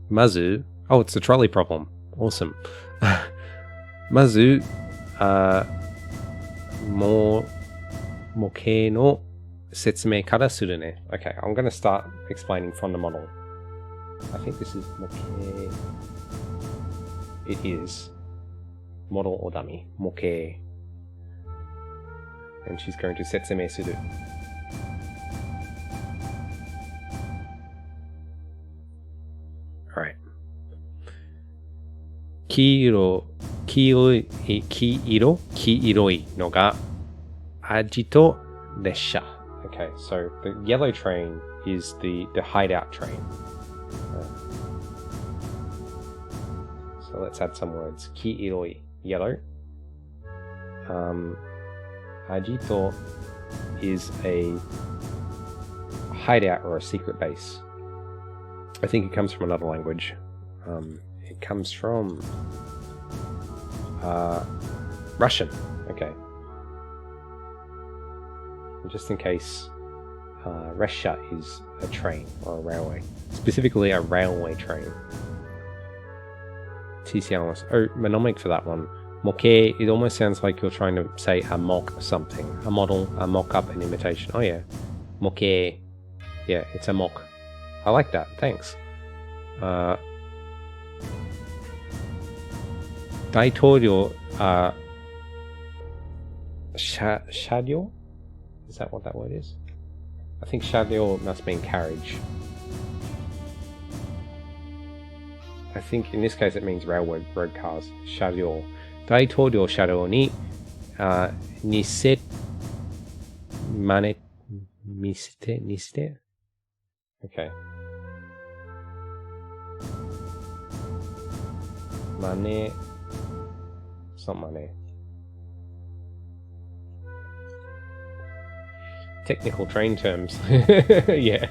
まず、oh, it's a trolley problem. Awesome. まず、模型の説明からするね。Okay, I'm going to start explaining from the model. I think this is 模型. It is model or dummy. 模型. And she's going to 説明する. Alright. 黄色いのが味と列車. Okay, so the yellow train is the hideout train. So let's add some words. 黄色い, yellow. Ajito is a hideout or a secret base. I think it comes from another language. It comes from Russian. Okay. Just in case, Resha is a train or a railway. Specifically a railway train. TCLS. Oh, mnemonic for that one. Moke, it almost sounds like you're trying to say a mock something. A model, a mock-up, an imitation. Oh yeah. Moke. Yeah, it's a mock. I like that. Thanks. 大統領、車両? Is that what that word is? I think 車両 must mean carriage. I think in this case it means road cars. 車両。大統領車両に、見せて Okay. It's not money. Technical train terms. Yeah.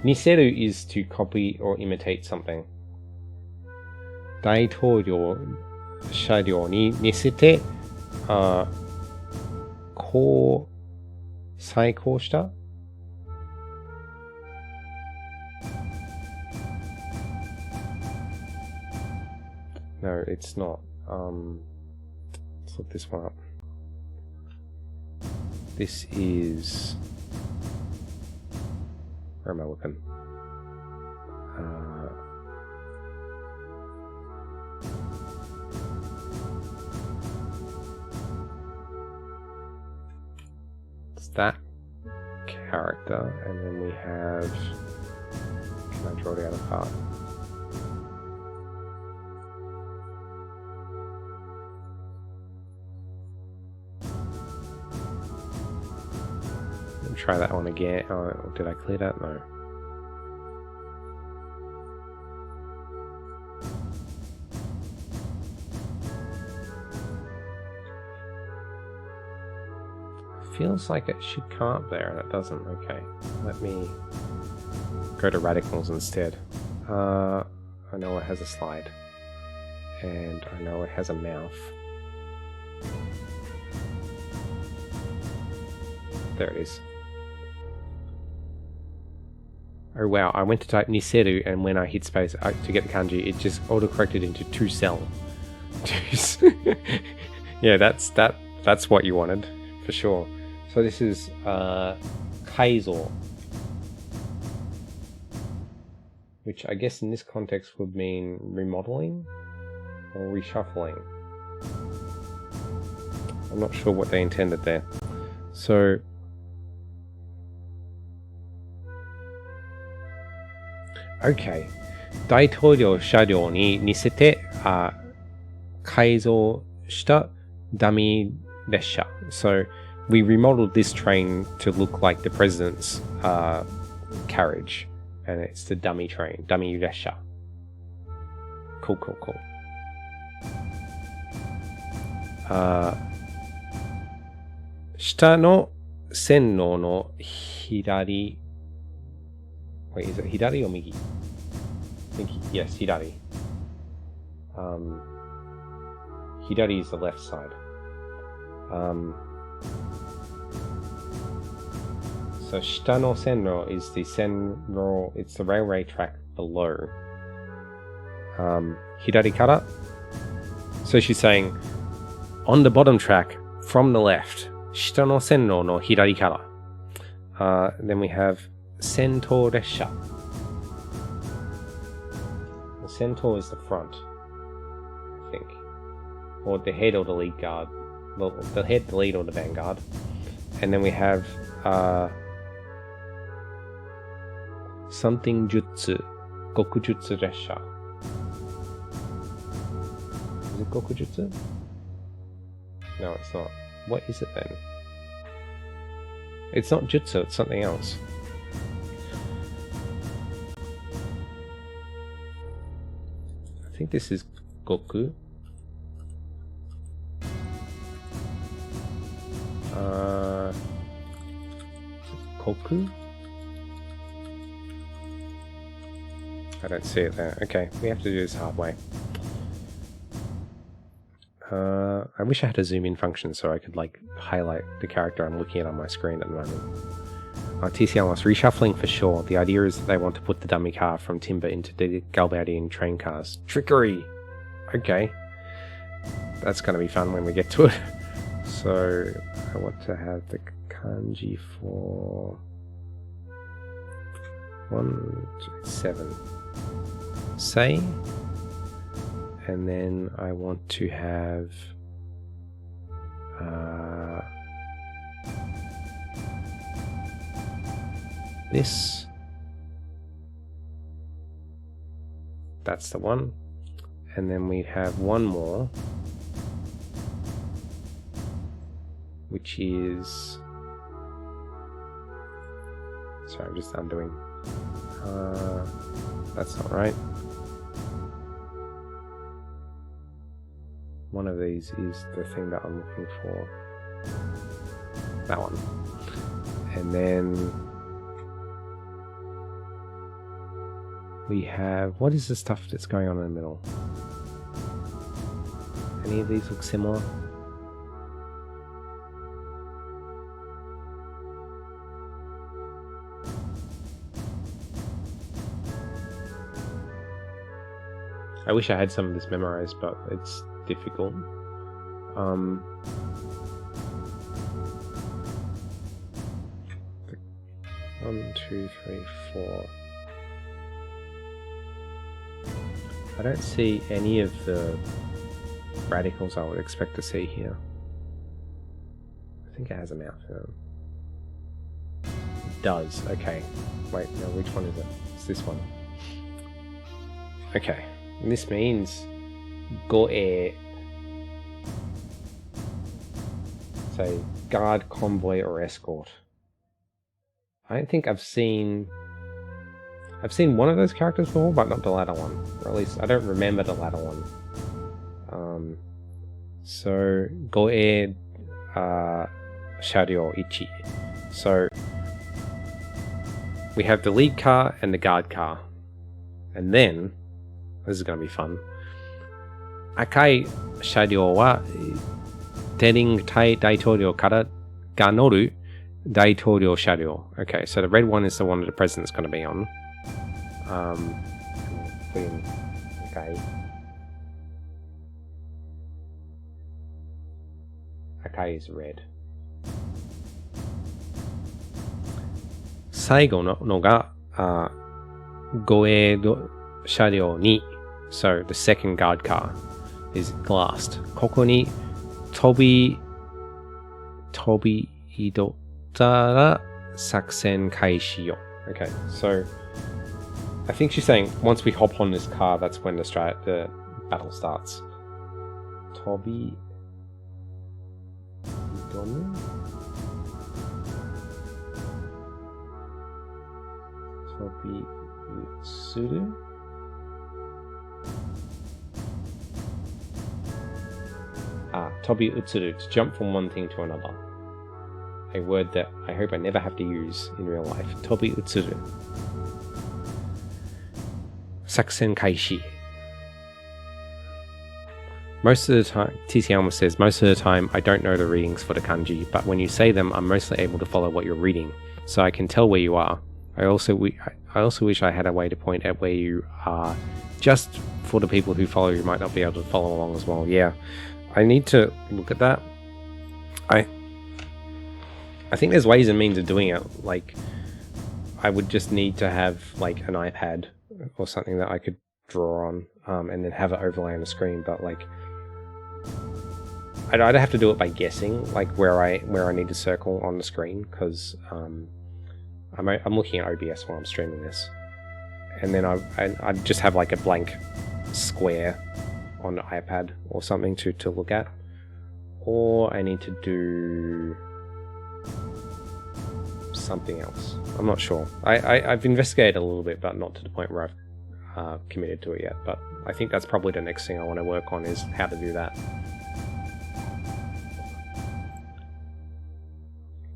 Niseru is to copy or imitate something. 大統領車両に似せて、再興した? No, it's not. Let's look this one up. This is... Where am I looking? It's that character, and then we have... Can I draw the other part? Try that one again. Oh, did I clear that? No. Feels like it should come up there and it doesn't. Okay. Let me go to radicals instead. I know it has a slide. And I know it has a mouth. There it is. Oh wow, I went to type Niseru and when I hit space to get the kanji, it just auto-corrected into 2-cell. Yeah, that's what you wanted, for sure. So this is Kaizo, which I guess in this context would mean remodeling or reshuffling. I'm not sure what they intended there. So okay. 大統領車両に似せて改造したダミー列車. So we remodeled this train to look like the president's carriage, and it's the dummy train, dummy 列車. Cool. 下の線路の左 Wait, is it Hidari or Migi? I think, yes, Hidari. Hidari is the left side. So 下の線路 is the 線路, it's the railway track below. 左から So she's saying on the bottom track from the left. 下の線路の左から。Then we have 先頭列車。The centaur is the front, I think. Or the head or the lead guard. The head, the lead, or the vanguard. And then we have something jutsu. Gokujutsu resha. Is it Gokujutsu? No, it's not. What is it then? It's not jutsu, it's something else. I think this is Goku. Koku? I don't see it there. Okay, we have to do this halfway. I wish I had a zoom in function so I could like highlight the character I'm looking at on my screen at the moment. TCL was reshuffling for sure. The idea is that they want to put the dummy car from Timber into the Galbadian train cars. Trickery! Okay. That's going to be fun when we get to it. So, I want to have the kanji for 1, 2, 7. Say. And then I want to have this. That's the one. And then we have one more, which is, sorry, I'm just undoing. That's not right. One of these is the thing that I'm looking for. That one. And then we have, what is the stuff that's going on in the middle? Any of these look similar? I wish I had some of this memorized, but it's difficult. 1, 2, 3, 4. I don't see any of the radicals I would expect to see here. I think it has a mouth in it. It does. Okay. Wait, no, which one is it? It's this one. Okay. And this means Goe. Say guard, convoy, or escort. I don't think I've seen one of those characters before, but not the latter one. Or at least I don't remember the latter one. So Goe Sharyo Ichi. So we have the lead car and the guard car. And then this is gonna be fun. Akai Sharyo wa Tening Tai Daitouryo kara ga noru Daitouryo Sharyo. Okay, so the red one is the one that the president's going to be on. Okay. Akai is red. 最後のが護衛車両2 So the second guard car is glassed. ここに飛び挑ったら作戦開始よ. Okay, so I think she's saying once we hop on this car, that's when the battle starts. 飛び挑む? Tobi utsuru, to jump from one thing to another. A word that I hope I never have to use in real life. Tobi utsuru. Sakusen kaishi. Most of the time, TC says, most of the time I don't know the readings for the kanji, but when you say them, I'm mostly able to follow what you're reading. so I can tell where you are. I also wish I had a way to point at where you are, just for the people who follow who might not be able to follow along as well. Yeah, I need to look at that. I think there's ways and means of doing it. Like, I would just need to have like an iPad or something that I could draw on, and then have it overlay on the screen. But like, I'd have to do it by guessing, like where I need to circle on the screen, because I'm looking at OBS while I'm streaming this, and then I'd just have like a blank square on the iPad or something to look at, or I need to do something else. I'm not sure. I've investigated a little bit, but not to the point where I've committed to it yet. But I think that's probably the next thing I want to work on, is how to do that.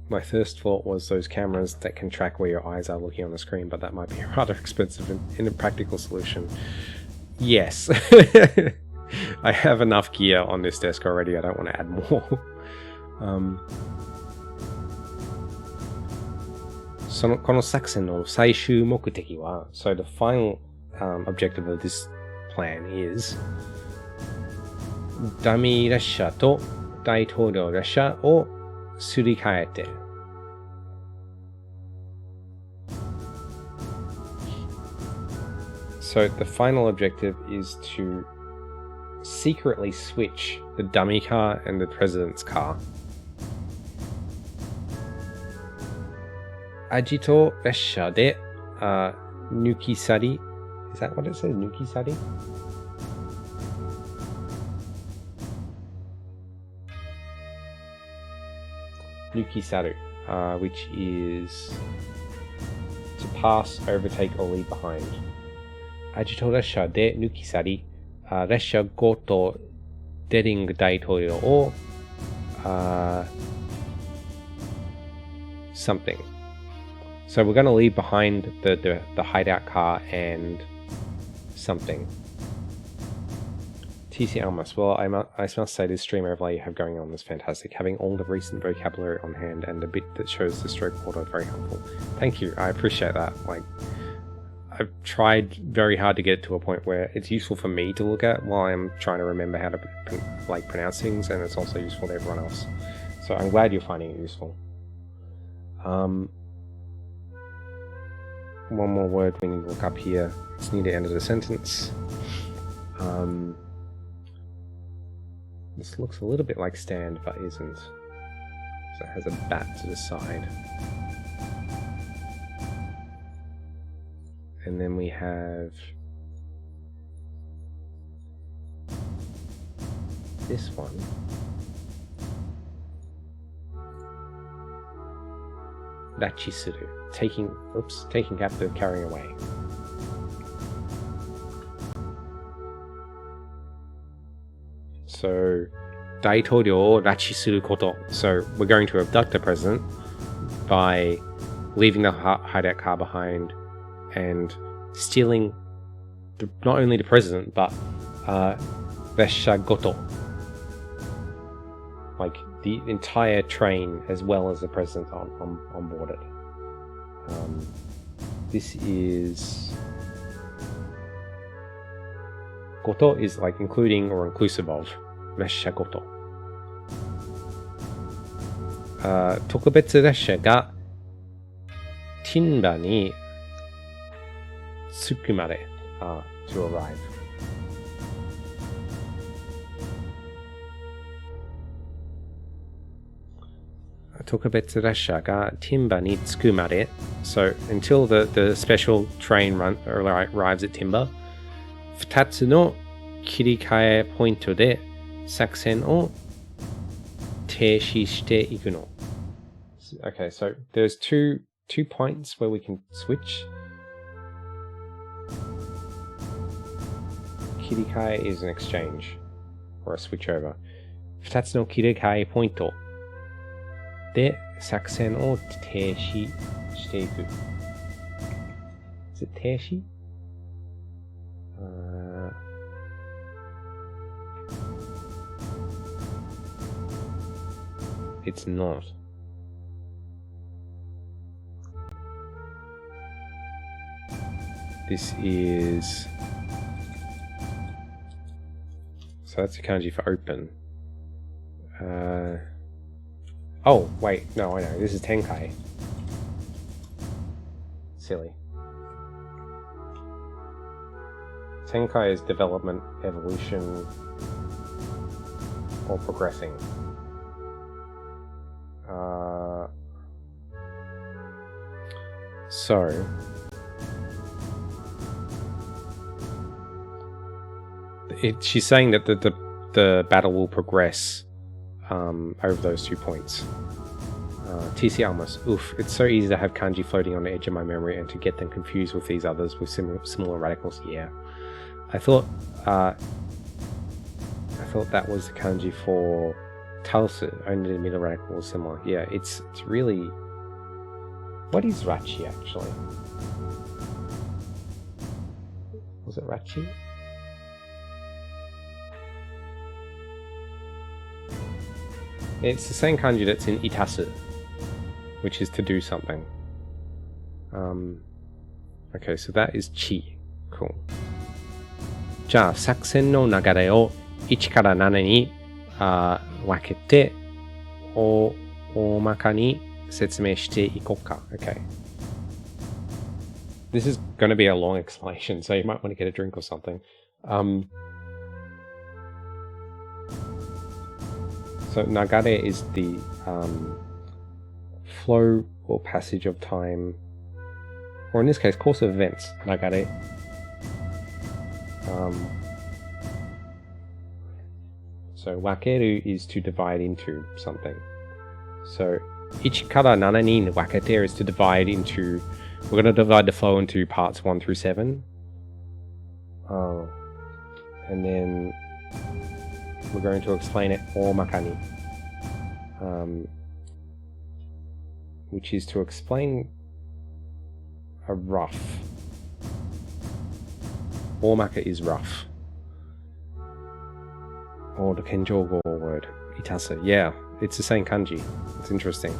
My first thought was those cameras that can track where your eyes are looking on the screen, but that might be a rather expensive and impractical solution. Yes. I have enough gear on this desk already. I don't want to add more. So the final objective of this plan is ダミー列車と大統領列車をすり替えて So the final objective is to secretly switch the dummy car and the president's car. アジト列車で抜き去り Is that what it says? 抜き去り Nukisaru, which is to pass, overtake, or leave behind. アジト列車で抜き去り、列車ごとデリング大統領をsomething. So we're going to leave behind the hideout car and something. TC Almas, well, I must say this stream overlay you have going on is fantastic. Having all the recent vocabulary on hand and a bit that shows the stroke order very helpful. Thank you, I appreciate that. Like, I've tried very hard to get to a point where it's useful for me to look at while I'm trying to remember how to pronounce things, and it's also useful to everyone else. So I'm glad you're finding it useful. One more word we need to look up here. It's near the end of the sentence. This looks a little bit like stand, but isn't. So it has a bat to the side. And then we have this one. Rachisuru, taking captive, carrying away. So, 大統領を拉致すること. So, we're going to abduct the president by leaving the hideout car behind and stealing not only the president, but 列車ごと. Like, the entire train as well as the president on board it. This is... Goto is like including or inclusive of. 列車ごと。特別列車がティンバに着くまで to arrive. 特別列車がティンバに着くまで So until the special train arrives at Timber, 2つの切り替えポイントで作戦を停止していくの. Okay, so there's two points where we can switch. 切り替え is an exchange or a switch over. 2つの切り替えポイントで作戦を停止していく. Is it 停止? It's not. This is... So that's a kanji for open. Oh, wait, no, I know. This is Tenkai. Silly. Tenkai is development, evolution, or progressing. So... she's saying that the battle will progress over those 2 points. TC Almas, oof, it's so easy to have kanji floating on the edge of my memory and to get them confused with these others with similar radicals. Yeah, I thought that was the kanji for Talsu, only the middle radical was similar. Yeah, it's really... What is Rachi actually? Was it Rachi? It's the same kanji that's in itasu, which is to do something. Okay, so that is chi. Cool. じゃあ、作戦の流れを1から7に分けて、大まかに説明していこうか。Okay. This is going to be a long explanation, so you might want to get a drink or something. So nagare is the flow or passage of time, or in this case, course of events. Nagare. So wakeru is to divide into something. So 1 から7に分けて is to divide into... We're going to divide the flow into parts 1 through 7. And then we're going to explain it omakani, which is to explain a rough. Omaka is rough. Or the Kenjogo word, itasa. Yeah, it's the same kanji. It's interesting.